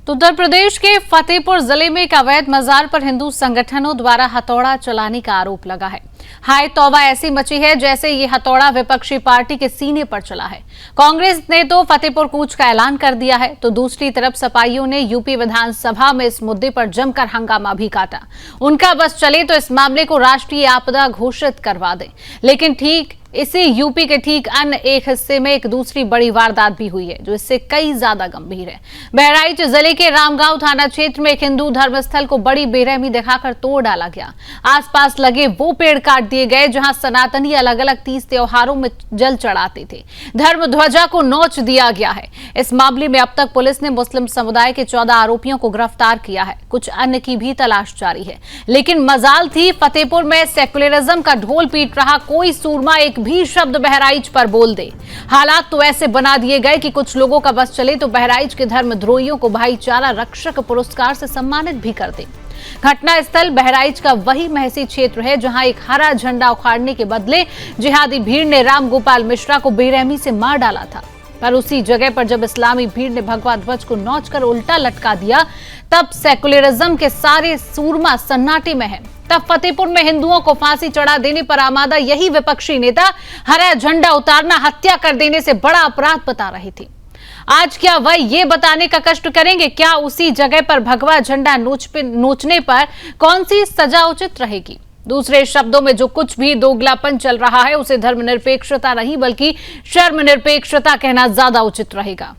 तो उत्तर प्रदेश के फतेहपुर जिले में एक अवैध मजार पर हिंदू संगठनों द्वारा हथौड़ा चलाने का आरोप लगा है। हाय तौबा ऐसी मची है जैसे ये हथौड़ा विपक्षी पार्टी के सीने पर चला है। कांग्रेस ने तो फतेहपुर कूच का ऐलान कर दिया है, तो दूसरी तरफ सपाइयों ने यूपी विधानसभा में इस मुद्दे पर जमकर हंगामा भी काटा। उनका बस चले तो इस मामले को राष्ट्रीय आपदा घोषित करवा दें, लेकिन ठीक इसी यूपी के ठीक अन्य एक हिस्से में एक दूसरी बड़ी वारदात भी हुई है, जो इससे कई ज्यादा गंभीर है। बहराइच जिले के रामगांव थाना क्षेत्र में एक हिंदू धर्मस्थल को बड़ी बेरहमी दिखाकर तोड़ डाला गया। आसपास लगे वो पेड़ काट दिए गए जहां सनातनी अलग अलग तीज त्योहारों में जल चढ़ाते थे। धर्म ध्वजा को नोच दिया गया है। इस मामले में अब तक पुलिस ने मुस्लिम समुदाय के 14 आरोपियों को गिरफ्तार किया है। कुछ अन्य की भी तलाश जारी है, लेकिन मजाल थी फतेहपुर में सेक्युलरिज्म का ढोल पीट रहा कोई सूरमा एक भी शब्द बहराइच पर बोल दे। हालात तो ऐसे बना दिए गए कि कुछ लोगों का बस चले तो बहराइच के धर्मद्रोहियों को भाईचारा रक्षक पुरस्कार से सम्मानित भी कर दे। घटना स्थल बहराइच का वही महसी क्षेत्र है जहां एक हरा झंडा उखाड़ने के बदले जिहादी भीड़ ने राम गोपाल मिश्रा को बेरहमी से मार डाला था। पर उसी जगह पर जब इस्लामी भीड़ ने भगवा ध्वज को नोचकर उल्टा लटका दिया, तब सेक्युलरिज्म के सारे सूरमा सन्नाटे में है। तब फतेहपुर में हिंदुओं को फांसी चढ़ा देने पर आमादा यही विपक्षी नेता हरा झंडा उतारना हत्या कर देने से बड़ा अपराध बता रहे थे। आज क्या वह ये बताने का कष्ट करेंगे क्या उसी जगह पर भगवा झंडा नोचने पर कौन सी सजा उचित रहेगी? दूसरे शब्दों में जो कुछ भी दोगलापन चल रहा है उसे धर्मनिरपेक्षता नहीं बल्कि शर्मनिरपेक्षता कहना ज्यादा उचित रहेगा।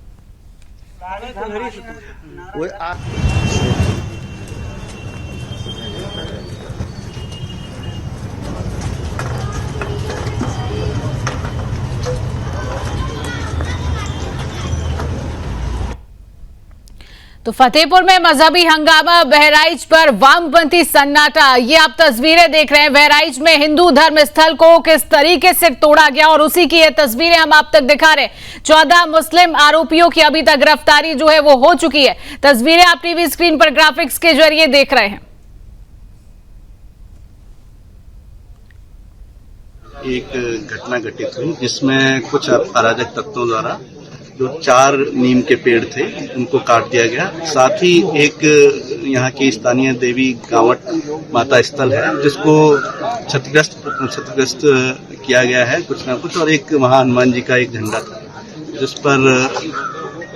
तो फतेहपुर में मजहबी हंगामा, बहराइच पर वामपंथी सन्नाटा। ये आप तस्वीरें देख रहे हैं। बहराइच में हिंदू धर्म स्थल को किस तरीके से तोड़ा गया और उसी की ये तस्वीरें हम आप तक दिखा रहे हैं। 14 मुस्लिम आरोपियों की अभी तक गिरफ्तारी जो है वो हो चुकी है। तस्वीरें आप टीवी स्क्रीन पर ग्राफिक्स के जरिए देख रहे हैं। एक घटना घटित हुई जिसमें कुछ अराजक तत्वों द्वारा जो 4 नीम के पेड़ थे उनको काट दिया गया। साथ ही एक यहाँ की स्थानीय देवी गावट माता स्थल है जिसको क्षतिग्रस्त किया गया है कुछ ना कुछ, और एक वहाँ हनुमान जी का एक झंडा था जिस पर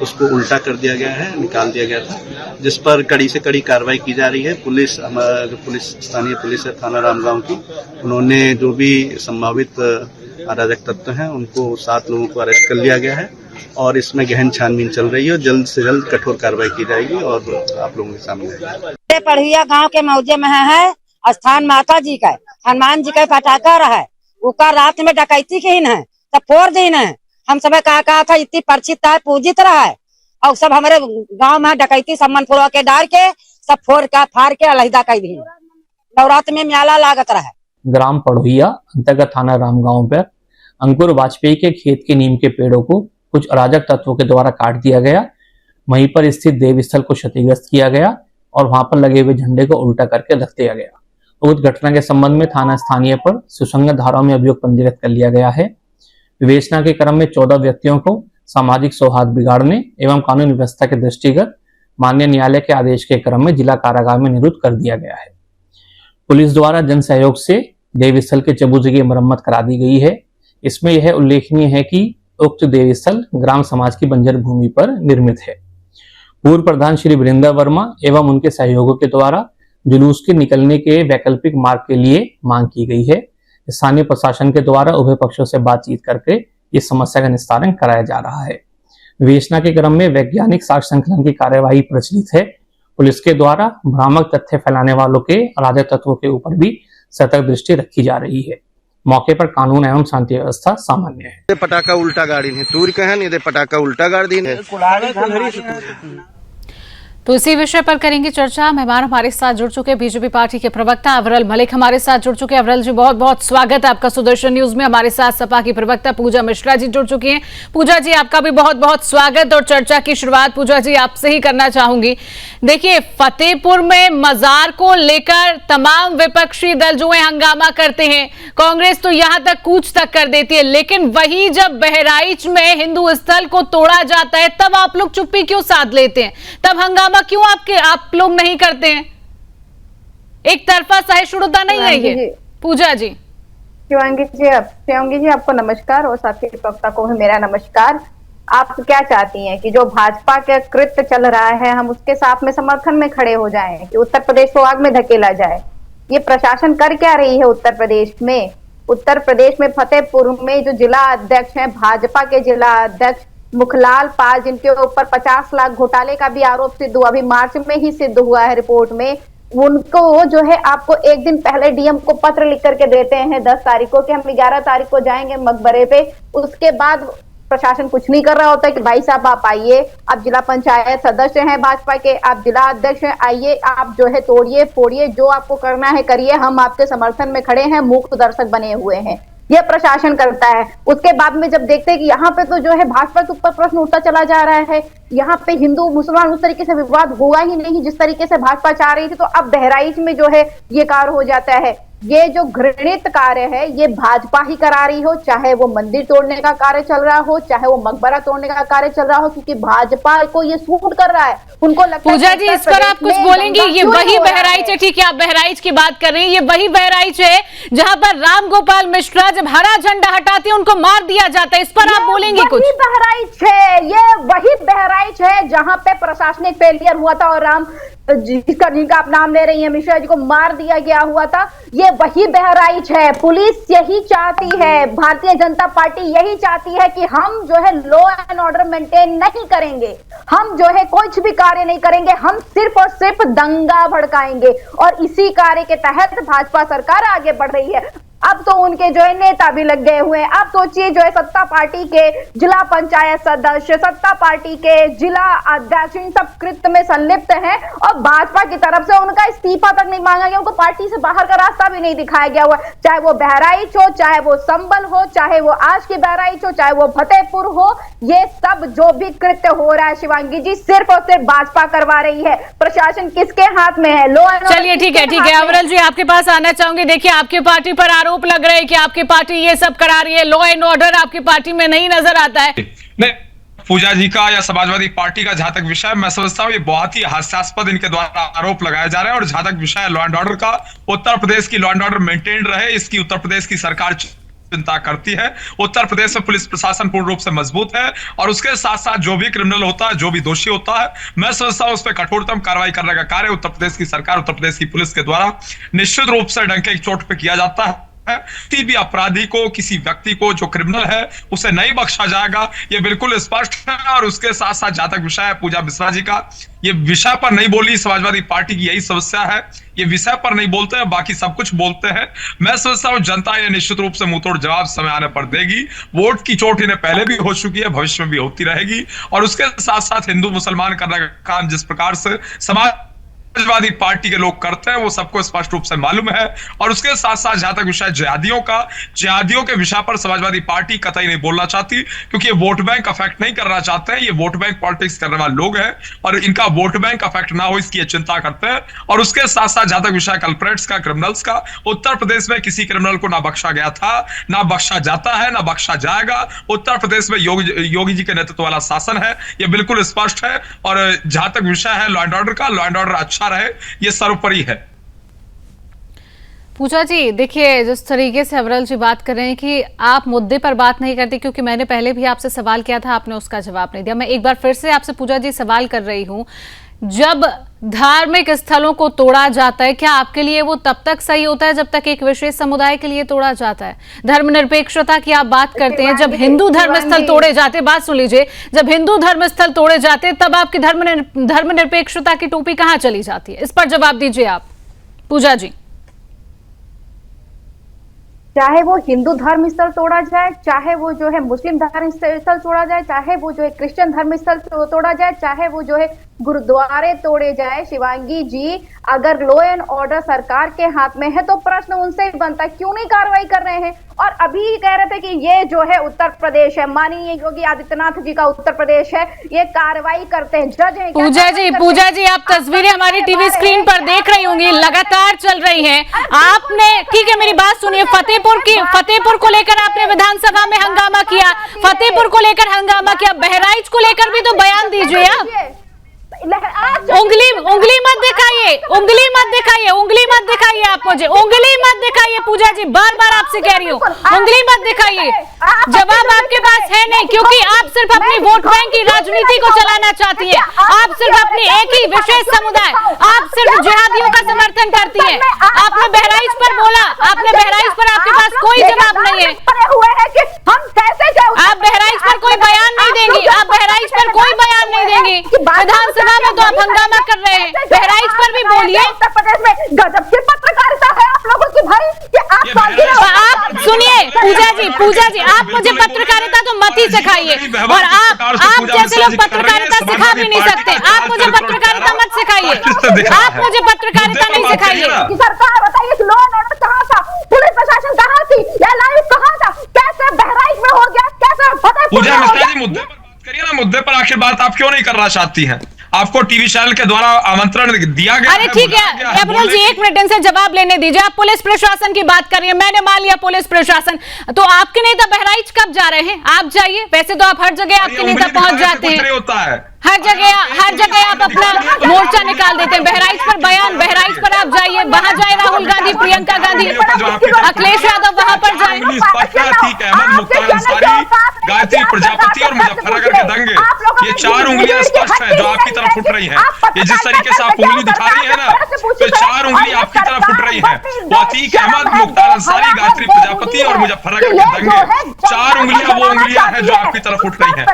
उसको उल्टा कर दिया गया है, निकाल दिया गया था, जिस पर कड़ी से कड़ी कार्रवाई की जा रही है। पुलिस, हमारा जो पुलिस स्थानीय पुलिस है थाना रामगांव की, उन्होंने जो भी संभावित अराजक तत्व हैं उनको 7 लोगों को अरेस्ट कर लिया गया है और इसमें गहन छानबीन चल रही है और जल्द से जल्द कठोर कार्रवाई की जाएगी और आप लोगों के सामने आएगी। पढ़िया गांव के मौजे में है स्थान माता जी का, हनुमान जी का पटाखा रहा है, उका रात में डकैती की है तब 4 दिन है। हम सब कहा था इतनी परिचित है, पूजित रहा है, और सब हमारे गांव में डकैती सब मनपुरवा के डाल के सब फाड़ के अलहदा कर दी। नवरात्र में मेला लागत रहा है। ग्राम पढ़ोइया अंतर्गत थाना रामगांव पर अंकुर वाजपेयी के खेत के नीम के पेड़ों को कुछ अराजक तत्वों के द्वारा काट दिया गया। वहीं पर स्थित देव स्थल को क्षतिग्रस्त किया गया और वहां पर लगे हुए झंडे को उल्टा करके रख दिया गया। उक्त घटना के संबंध में थाना स्थानीय पर सुसंगत धाराओं में अभियोग पंजीकृत कर लिया गया है। विवेचना के क्रम में 14 व्यक्तियों को सामाजिक सौहार्द बिगाड़ने एवं कानून व्यवस्था के दृष्टिगत माननीय न्यायालय के आदेश के क्रम में जिला कारागार में निरुद्ध कर दिया गया है। पुलिस द्वारा जन सहयोग से देव स्थल के चबूतरे की मरम्मत करा दी गई है। इसमें यह उल्लेखनीय है कि उक्त देव स्थल ग्राम समाज की बंजर भूमि पर निर्मित है। पूर्व प्रधान श्री वीरेंद्र वर्मा एवं उनके सहयोगियों के द्वारा जुलूस के निकलने के वैकल्पिक मार्ग के लिए मांग की गई है। स्थानीय प्रशासन के द्वारा उभय पक्षों से बातचीत करके इस समस्या का निस्तारण कराया जा रहा है। विवेचना के क्रम में वैज्ञानिक साक्ष्य संकलन की कार्यवाही प्रचलित है। पुलिस के द्वारा भ्रामक तथ्य फैलाने वालों के अराजक तत्वों के ऊपर भी सतर्क दृष्टि रखी जा रही है। मौके पर कानून एवं शांति व्यवस्था सामान्य है। पटाखा उल्टा गाड़ी है, तूर कहे नहीं पटाखा उल्टा गाड़ी है। तो इसी विषय पर करेंगे चर्चा। मेहमान हमारे साथ जुड़ चुके बीजेपी पार्टी के प्रवक्ता अवरल मलिक हमारे साथ जुड़ चुके हैं। अवरल जी, बहुत बहुत स्वागत है आपका सुदर्शन न्यूज में। हमारे साथ सपा की प्रवक्ता पूजा मिश्रा जी जुड़ चुकी हैं। पूजा जी, आपका भी बहुत बहुत स्वागत और चर्चा की शुरुआत पूजा जी आपसे ही करना चाहूंगी। देखिए, फतेहपुर में मजार को लेकर तमाम विपक्षी दल जो है हंगामा करते हैं, कांग्रेस तो यहां तक कूच तक कर देती है, लेकिन वही जब बहराइच में हिंदू स्थल को तोड़ा जाता है तब आप लोग चुप्पी क्यों साध लेते हैं? तब हंगामा हंगामा क्यों आप लोग नहीं करते हैं? एक तरफा सहिष्णुता नहीं है ये। पूजा जी। शिवांगी जी आपको नमस्कार और साथी प्रवक्ता को भी मेरा नमस्कार। आप क्या चाहती हैं कि जो भाजपा के कृत्य चल रहा है हम उसके साथ में समर्थन में खड़े हो जाएं, कि उत्तर प्रदेश को आग में धकेला जाए? ये प्रशासन कर क्या रही है उत्तर प्रदेश में? उत्तर प्रदेश में फतेहपुर में जो जिला अध्यक्ष हैं, भाजपा के जिला अध्यक्ष मुखलाल पाल, जिनके ऊपर 50 लाख घोटाले का भी आरोप सिद्ध हुआ, अभी मार्च में ही सिद्ध हुआ है रिपोर्ट में, उनको जो है आपको एक दिन पहले डीएम को पत्र लिख करके देते हैं 10 तारीख को कि हम 11 तारीख को जाएंगे मकबरे पे। उसके बाद प्रशासन कुछ नहीं कर रहा होता है कि भाई साहब आप आइए, आप जिला पंचायत सदस्य हैं भाजपा के, आप जिला अध्यक्ष हैं, आइए आप जो है तोड़िए फोड़िए, जो आपको करना है करिए, हम आपके समर्थन में खड़े हैं, मूक दर्शक बने हुए हैं। यह प्रशासन करता है। उसके बाद में जब देखते हैं कि यहाँ पे तो जो है भाजपा के ऊपर प्रश्न उठता चला जा रहा है, यहाँ पे हिंदू मुसलमान उस तरीके से विवाद हुआ ही नहीं जिस तरीके से भाजपा चाह रही थी, तो अब बहराइच में जो है ये कार्य हो जाता है। ये जो घृणित कार्य है ये भाजपा ही करा रही हो, चाहे वो मंदिर तोड़ने का कार्य चल रहा हो, चाहे वो मकबरा तोड़ने का कार्य चल रहा हो, क्योंकि भाजपा को ये सूट कर रहा है। उनको लगता है पूजा जी इस पर आप कुछ बोलेंगी? ये वही बहराइच है, ठीक है, आप बहराइच की बात कर रही हैं, ये वही बहराइच है जहां पर राम गोपाल मिश्रा जब हरा झंडा हटाते हैं उनको मार दिया जाता है, इस पर आप बोलेंगी कुछ? वही बहराइच है, ये वही बहराइच है जहां पे प्रशासनिक फेलियर हुआ था और राम जिनका आप नाम ले रही हैं मिश्रा जी को मार दिया गया हुआ था, ये वही बहराइच है। पुलिस यही चाहती है, भारतीय जनता पार्टी यही चाहती है कि हम जो है लॉ एंड ऑर्डर मेंटेन नहीं करेंगे, हम जो है कुछ भी कार्य नहीं करेंगे, हम सिर्फ और सिर्फ दंगा भड़काएंगे। और इसी कार्य के तहत भाजपा सरकार आगे बढ़ रही है। अब तो उनके जो है नेता भी लग गए हुए हैं। आप सोचिए जो है सत्ता पार्टी के जिला पंचायत सदस्य, सत्ता पार्टी के जिला अध्यक्ष इन सब कृत्य में संलिप्त हैं और भाजपा की तरफ से उनका इस्तीफा तक नहीं मांगा गया, उनको पार्टी से बाहर का रास्ता भी नहीं दिखाया गया हुआ। चाहे वो बहराइच हो, चाहे वो संबल हो, चाहे वो आज की बहराइच हो, चाहे वो फतेहपुर हो, ये सब जो भी कृत्य हो रहा है शिवांगी जी सिर्फ और सिर्फ भाजपा करवा रही है। प्रशासन किसके हाथ में है? लो। चलिए ठीक है अविरल जी आपके पास आना चाहूंगी। देखिए आपकी पार्टी पर आरोप लग रहा है कि आपकी पार्टी ये सब करा रही है, लॉ एंड ऑर्डर आपकी पार्टी में नहीं नजर आता है। नहीं, पूजा जी का या समाजवादी पार्टी का जहां तक विषय मैं समझता हूँ ये बहुत ही हास्यास्पद इनके द्वारा आरोप लगाए जा रहे हैं। और जहां तक विषय है लॉ एंड ऑर्डर का, उत्तर प्रदेश की लॉ एंड ऑर्डर मेंटेन रहे इसकी उत्तर प्रदेश की सरकार चिंता करती है। उत्तर प्रदेश में पुलिस प्रशासन पूर्ण रूप से मजबूत है और उसके साथ साथ जो भी क्रिमिनल होता है, जो भी दोषी होता है, मैं समझता हूं उस पर कठोरतम कार्रवाई करने का कार्य उत्तर प्रदेश की सरकार, उत्तर प्रदेश की पुलिस के द्वारा निश्चित रूप से डंके की चोट पे किया जाता है। किसी भी अपराधी को, किसी व्यक्ति को जो क्रिमिनल है उसे नहीं बख्शा जाएगा, ये बिल्कुल स्पष्ट है। और उसके साथ साथ जहां तक विषय है पूजा मिश्रा जी का, ये विषय पर नहीं बोली समाजवादी पार्टी की यही समस्या है, ये विषय पर नहीं बोलते हैं, बाकी सब कुछ बोलते हैं। मैं समझता हूं जनता ये निश्चित रूप से मुंहतोड़ जवाब समय आने पर देगी। वोट की चोट इन्हें पहले भी हो चुकी है, भविष्य में भी होती रहेगी। और उसके साथ साथ हिंदू मुसलमान करने का काम जिस प्रकार से समाजवादी पार्टी के लोग करते हैं वो सबको स्पष्ट रूप से मालूम है। और उसके साथ साथ जहां तक विषय जिहादियों का, जिहादियों के विषय पर समाजवादी पार्टी कतई नहीं बोलना चाहती, क्योंकि ये वोट बैंक अफेक्ट नहीं करना चाहते हैं। ये वोट बैंक पॉलिटिक्स करने वाले लोग हैं और इनका वोट बैंक अफेक्ट ना हो इसकी चिंता करते हैं। और उसके साथ साथ जहां तक विषय कल्प्रेट्स का, क्रिमिनल्स का, उत्तर प्रदेश में किसी क्रिमिनल को ना बख्शा गया था, ना बख्शा जाता है, ना बख्शा जाएगा। उत्तर प्रदेश में योगी जी के नेतृत्व वाला शासन है, ये बिल्कुल स्पष्ट है। और जहां तक विषय है लॉ एंड ऑर्डर का, लॉ एंड ऑर्डर अच्छा रहे ये सर्वोपरि है। पूजा जी देखिए जिस तरीके से अविरल जी बात कर रहे हैं कि आप मुद्दे पर बात नहीं करते, क्योंकि मैंने पहले भी आपसे सवाल किया था, आपने उसका जवाब नहीं दिया। मैं एक बार फिर से आपसे पूजा जी सवाल कर रही हूं, जब धार्मिक स्थलों को तोड़ा जाता है क्या आपके लिए वो तब तक सही होता है जब तक एक विशेष समुदाय के लिए तोड़ा जाता है? धर्मनिरपेक्षता की आप बात करते हैं, जब हिंदू धर्मस्थल तोड़े जाते, बात सुन लीजिए, जब हिंदू धर्मस्थल तोड़े जाते तब आपकी धर्मनिरपेक्षता की टोपी कहां चली जाती है? इस पर जवाब दीजिए आप पूजा जी। चाहे वो हिंदू धर्म स्थल तोड़ा जाए, चाहे वो जो है मुस्लिम धर्म स्थल तोड़ा जाए, चाहे वो जो है क्रिश्चियन धर्म स्थल तोड़ा जाए, चाहे वो जो है गुरुद्वारे तोड़े जाए, शिवांगी जी अगर लॉ एंड ऑर्डर सरकार के हाथ में है तो प्रश्न उनसे ही बनता है क्यों नहीं कार्रवाई कर रहे हैं। और अभी कह रहे थे कि ये जो है उत्तर प्रदेश है, माननीय योगी आदित्यनाथ जी का उत्तर प्रदेश है, ये कार्रवाई करते हैं, जज है। पूजा जी आप तस्वीरें हमारी टीवी स्क्रीन पर देख रही होंगी, लगातार चल रही हैं। आपने, ठीक है मेरी बात सुनिए, फतेहपुर को लेकर आपने विधानसभा में हंगामा किया, फतेहपुर को लेकर हंगामा किया, बहराइच को लेकर भी तो बयान दीजिए आप। उंगली मत दिखाइए, उंगली मत दिखाइए, उंगली मत दिखाइए, आप मुझे उंगली मत दिखाइए पूजा जी, बार बार आपसे कह रही हूँ उंगली मत दिखाइए। जवाब आपके पास है नहीं, क्योंकि आप सिर्फ अपनी वोट बैंक की राजनीति को चलाना चाहती है। आप सिर्फ अपनी एक ही विशेष समुदाय, आप सिर्फ जिहादियों का समर्थन करती है। आपने बहराइच पर बोला, आपने बहराइच पर आपके पास कोई जवाब नहीं है। आप बहराइच पर कोई बयान नहीं देंगी, आप बहराइच पर कोई बयान नहीं देंगी। विधानसभा में तो आप हंगामा कर रहे हैं, बहराइच पर भी बोलिए। उत्तर प्रदेश में गजब की पत्रकारिता है आप लोगों की भाई, कि आप सुनिए पूजा जी, आप मुझे पत्रकारिता तो मत ही सिखाइए, और आप जैसे लोग पत्रकारिता सिखा भी नहीं सकते। आप मुझे पत्रकारिता मत सिखाइए, आप मुझे पत्रकारिता नहीं सिखाइए। सरकार बताइए, लॉ एंड ऑर्डर कहाँ था, पुलिस प्रशासन कहाँ थी, या लाइव कहाँ था, कैसे बहराइच में हो गया, कैसे फतेहपुर में हो गया? मुद्दे पर बात करिए ना, मुद्दे पर आखिर बात आप क्यों नहीं करना चाहती हैं? आपको टीवी चैनल के द्वारा आमंत्रण दिया गया। अरे ठीक है अब्दुल जी, एक मिनट इनसे जवाब लेने दीजिए। आप पुलिस प्रशासन की बात कर रही है, मैंने मान लिया पुलिस प्रशासन, तो आपके नेता बहराइच कब जा रहे हैं? आप जाइए, वैसे तो आप हर जगह आपके नेता पहुंच जाते हैं, होता है हर जगह आप अपना मोर्चा निकाल देते हैं। बहराइच पर बयान, बहराइच पर आप जाइए, वहां जाए राहुल गांधी, प्रियंका गांधी, अखिलेश यादव वहां पर जाए। ठीक है, अहमद मुख्तार अंसारी, गायत्री प्रजापति और मुजफ्फरनगर के दंगे, ये 4 उंगलियां स्पष्ट है जो आपकी तरफ उठ रही है। ये जिस तरीके से आप उंगली दिखा रही है ना, तो 4 उंगली आपकी तरफ उठ रही है। वो अतीक अहमद, मुख्तार अंसारी, गायत्री प्रजापति और मुजफ्फरनगर के दंगे, 4 उंगलियां वो उंगलियां हैं जो आपकी तरफ उठ रही है।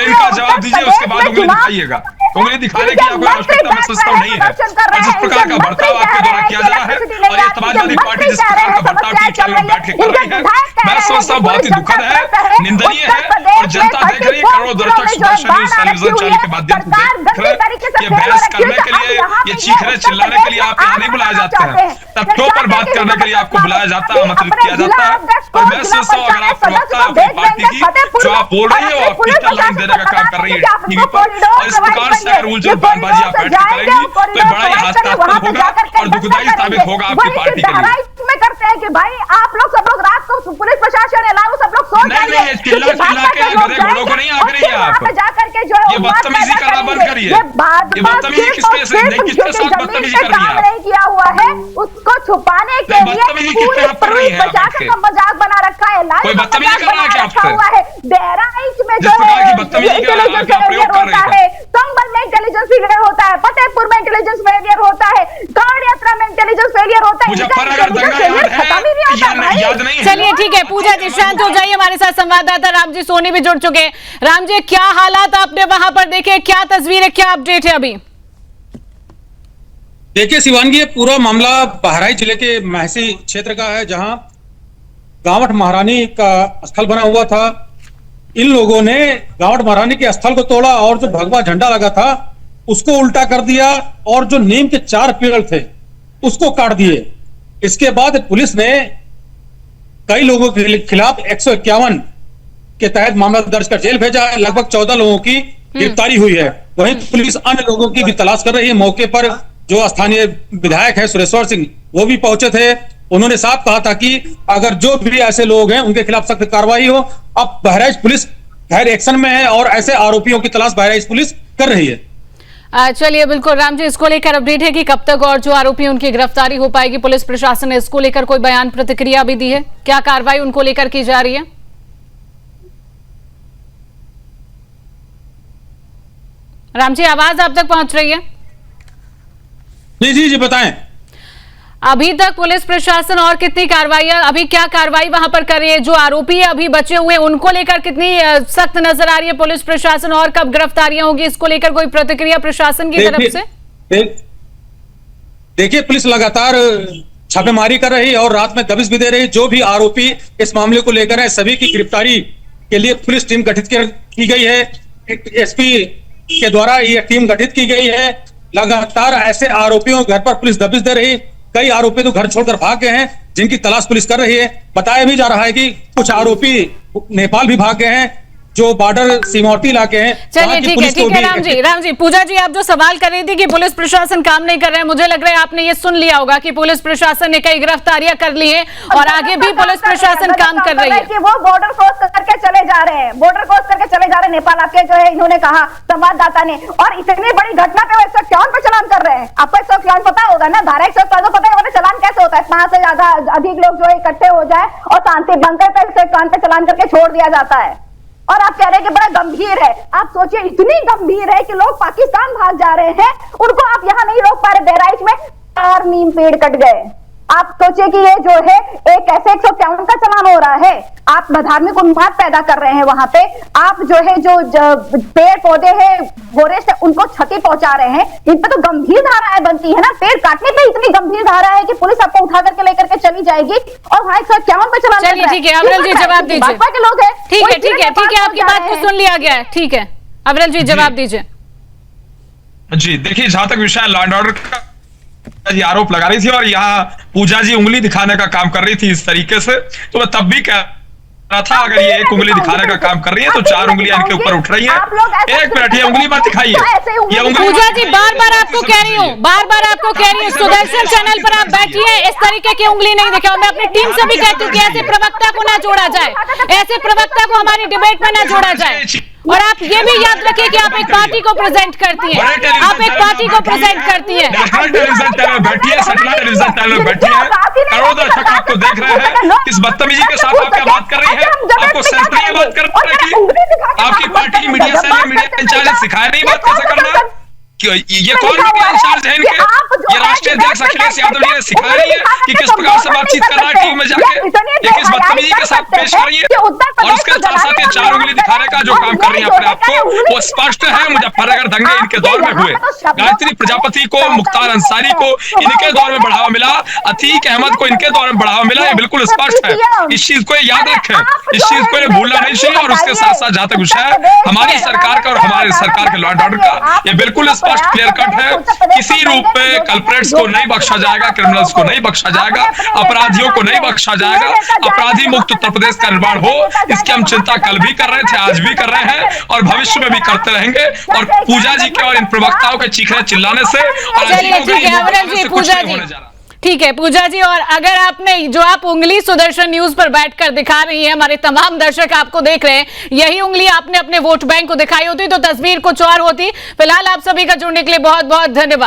इनका जवाब दीजिए, उसके बाद उंगली दिखाइएगा। उंगली दिखाने की आपको आवश्यकता मैं समझता हूं नहीं है। और जिस प्रकार का बर्ताव आपके द्वारा किया जा रहा है, और ये समाजवादी पार्टी जिस प्रकार का बर्ताव टीवी चैनल में बैठ के कर रही है, मैं समझता हूं बहुत ही दुखद है, निंदनीय है। और जनता देख रही है, करोड़ों दर्शक सुदर्शन न्यूज टेलीविजन चैनल के माध्यम से देख रहे हैं। ये बहस करने के लिए, ये चीखने चिल्लाने के लिए आप यहाँ नहीं बुलाए जाते हैं, तथ्यों पर बात करने के लिए आपको बुलाया जाता है, आमंत्रित किया जाता है। और मैं समझता हूँ अगर आप प्रवक्ता अपनी पार्टी की जो आप बोल रही है, वो आप पीटर लाइन देने का काम कर रही है टीवी पर, और इस प्रकार से अगर उलझन बयानबाजी आप बैठ के करेंगी तो बड़ा ही हास्यास्पद होगा और दुखदायी साबित होगा आपकी पार्टी के लिए। में करते हैं कि भाई आप लोग सब लोग रात को पुलिस प्रशासन अलावा सब लोग सो जाइए, चिल्ला के गधे घोड़ों को नहीं आंक रही है आप। जाकर के जो ये बदतमीजी करना बंद करिए। ये बदतमीजी किसके साथ बदतमीजी कर रही है? किया हुआ है उसको छुपाने के लिए पूरे पुलिस प्रशासन का मजाक बना रखा है। कोई बदतमीजी कर रहा है क्या आपसे? बहराइच में जो है, संभल में इंटेलिजेंस फेलियर होता है, फतेहपुर में इंटेलिजेंस फेलियर होता है, कांवड़ यात्रा में इंटेलिजेंस फेलियर होता है। चलिए ठीक है पूजा जी, शांत हो जाइए। हमारे साथ संवाददाता राम जी सोनी भी जुड़ चुके हैं। राम जी, क्या हालात आपने वहां पर देखे, क्या तस्वीर है, क्या अपडेट है अभी? देखिए शिवांगी, ये पूरा मामला बहराइच जिले के महसी क्षेत्र का है, जहां गावट महारानी का स्थल बना हुआ था। इन लोगों ने गावट महारानी के स्थल को तोड़ा और जो भगवा झंडा लगा था उसको उल्टा कर दिया, और जो नीम के 4 पेड़ थे उसको काट दिए। इसके बाद पुलिस ने कई लोगों के खिलाफ 151 के तहत मामला दर्ज कर जेल भेजा है। लगभग 14 लोगों की गिरफ्तारी हुई है। वहीं पुलिस अन्य लोगों की भी तलाश कर रही है। मौके पर जो स्थानीय विधायक है सुरेश्वर सिंह, वो भी पहुंचे थे। उन्होंने साफ कहा था कि अगर जो भी ऐसे लोग हैं उनके खिलाफ सख्त कार्रवाई हो। अब बहराइच पुलिस खैर एक्शन में है और ऐसे आरोपियों की तलाश बहराइच पुलिस कर रही है। चलिए बिल्कुल राम जी, इसको लेकर अपडेट है कि कब तक और जो आरोपी उनकी गिरफ्तारी हो पाएगी? पुलिस प्रशासन ने इसको लेकर कोई बयान प्रतिक्रिया भी दी है? क्या कार्रवाई उनको लेकर की जा रही है? राम जी, आवाज आप तक पहुंच रही है? जी बताएं। अभी तक पुलिस प्रशासन और कितनी कार्रवाइयां, अभी क्या कार्रवाई वहां पर कर रही है? जो आरोपी अभी बचे हुए उनको लेकर कितनी सख्त नजर आ रही है पुलिस प्रशासन, और कब गिरफ्तारियां होगी, इसको लेकर कोई प्रतिक्रिया प्रशासन की तरफ से? देखिए पुलिस लगातार छापेमारी कर रही है और रात में दबिश भी दे रही। जो भी आरोपी इस मामले को लेकर है, सभी की गिरफ्तारी के लिए पुलिस टीम गठित की गई है। एसपी के द्वारा ये टीम गठित की गई है। लगातार ऐसे आरोपियों घर पर पुलिस दबिश दे रही। कई आरोपी तो घर छोड़कर भाग गए हैं, जिनकी तलाश पुलिस कर रही है। बताया भी जा रहा है कि कुछ आरोपी नेपाल भी भाग गए हैं। जो बॉर्डर सीमावर्ती इलाके हैं। चलिए ठीक है राम जी पूजा जी आप जो सवाल कर रही थी कि पुलिस प्रशासन काम नहीं कर रहा है, मुझे लग रहा है आपने ये सुन लिया होगा कि पुलिस प्रशासन ने कई गिरफ्तारियां कर ली हैं और आगे भी पुलिस प्रशासन काम कर रही है कि वो बॉर्डर क्रॉस करके चले जा रहे हैं, बॉर्डर क्रॉस करके चले जा रहे हैं नेपाल। आपके जो है इन्होंने कहा संवाददाता ने, और इतनी बड़ी घटना पे वो 151 पे चलान कर रहे हैं। आपको 151 पता होगा ना, धारा 151 पता है चलान कैसे होता है? 5 से ज्यादा अधिक लोग जो है इकट्ठे हो जाए और शांति भंग पे 151 पे चलान करके छोड़ दिया जाता है। और आप कह रहे हैं कि बड़ा गंभीर है। आप सोचिए इतनी गंभीर है कि लोग पाकिस्तान भाग जा रहे हैं, उनको आप यहां नहीं रोक पा रहे। बहराइच में 4 नीम पेड़ कट गए। आप सोचिए कि ये जो है एक ऐसे 151 का चलान हो रहा है। आप धार्मिक उन्माद पैदा कर रहे हैं वहां पे। आप जो है जो पेड़ पौधे हैं फॉरेस्ट है उनको क्षति पहुंचा रहे हैं। इन पे तो गंभीर धाराएं बनती है ना। पेड़ काटने पे इतनी गंभीर धारा है कि पुलिस आपको उठा करके लेकर के चली जाएगी और वहां 151 पे चलान। चलिए ठीक है अविरल जी जवाब दीजिए। भाजपा के लोग हैं। ठीक है आपकी बात को सुन लिया गया है। ठीक है अविरल जी जवाब दीजिए। जी देखिए, जहां तक विषय लॉ एंड ऑर्डर का जी आरोप लगा रही थी और यहाँ पूजा जी उंगली दिखाने का काम कर रही थी इस तरीके से, तो मैं तब भी कह रहा था अगर ये एक उंगली दिखाने का काम कर रही है तो 4 उंगलियां इनके ऊपर उठ रही है। 1 मिनट, ये उंगली मत दिखाइए। ये उंगली पूजा जी बार बार आपको कह रही हूँ सुदर्शन चैनल पर आप बैठिए, इस तरीके की उंगली नहीं दिखाओ। मैं अपनी टीम से भी कहती हूँ कि ऐसे प्रवक्ता को ना जोड़ा जाए, ऐसे प्रवक्ता को हमारी डिबेट में ना जोड़ा जाए। और आप ये भी याद रखिए कि आप एक पार्टी को प्रेजेंट करती हैं, आप एक पार्टी को प्रेजेंट करती हैं। नेशनल टेलीविजन चैनल बैठी है, सेटेलाइट टेलीविजन चैनल बैठी है, करोड़ों दर्शक आपको देख रहे हैं। इस बदतमीजी के साथ आप क्या बात कर रही है? आपको सेंस नहीं है बात करने की? आपकी पार्टी की मीडिया सेल ने मीडिया इंचार्ज सिखाया नहीं बात कैसे करना? ये कौन मीडिया इंचार्ज है इनके? ये राष्ट्रीय अध्यक्ष अखिलेश यादव जी ने सिखाया नहीं है कि किस प्रकार से बातचीत करना है टीम में जाके? ये किस बदतमीजी के साथ पेश कर रही है? और उसके साथ साथ ये 4 उंगली दिखाने का जो काम कर रही है अपने आप को, वो स्पष्ट है। मुजफ्फरनगर दंगे इनके दौर में हुए, गायत्री प्रजापति को, मुख्तार अंसारी को इनके दौर में बढ़ावा मिला, अतीक अहमद को इनके दौर में बढ़ावा मिला। ये बिल्कुल स्पष्ट है। इस चीज को याद रखें, इस चीज को भूलना नहीं चाहिए। और उसके साथ साथ जहां तक विषय है हमारी सरकार का और हमारे सरकार के लॉ एंड ऑर्डर का, ये बिल्कुल स्पष्ट क्लियर कट है। किसी रूप में कल्प्रेट्स को नहीं बख्शा जाएगा, क्रिमिनल्स को नहीं बख्शा जाएगा, अपराधियों को नहीं बख्शा जाएगा। अपराधी मुक्त उत्तर प्रदेश का निर्माण हो, इसकी हम चिंता कल भी कर रहे थे, आज भी कर रहे हैं और भविष्य में भी करते रहेंगे। और पूजा जी के और इन प्रवक्ताओं के चीखने चिल्लाने से ठीक है पूजा जी, और अगर आपने जो आप उंगली सुदर्शन न्यूज पर बैठकर दिखा रही है, हमारे तमाम दर्शक आपको देख रहे हैं, यही उंगली आपने अपने वोट बैंक को दिखाई होती तो तस्वीर कुछ और होती। फिलहाल आप सभी का जुड़ने के लिए बहुत बहुत धन्यवाद।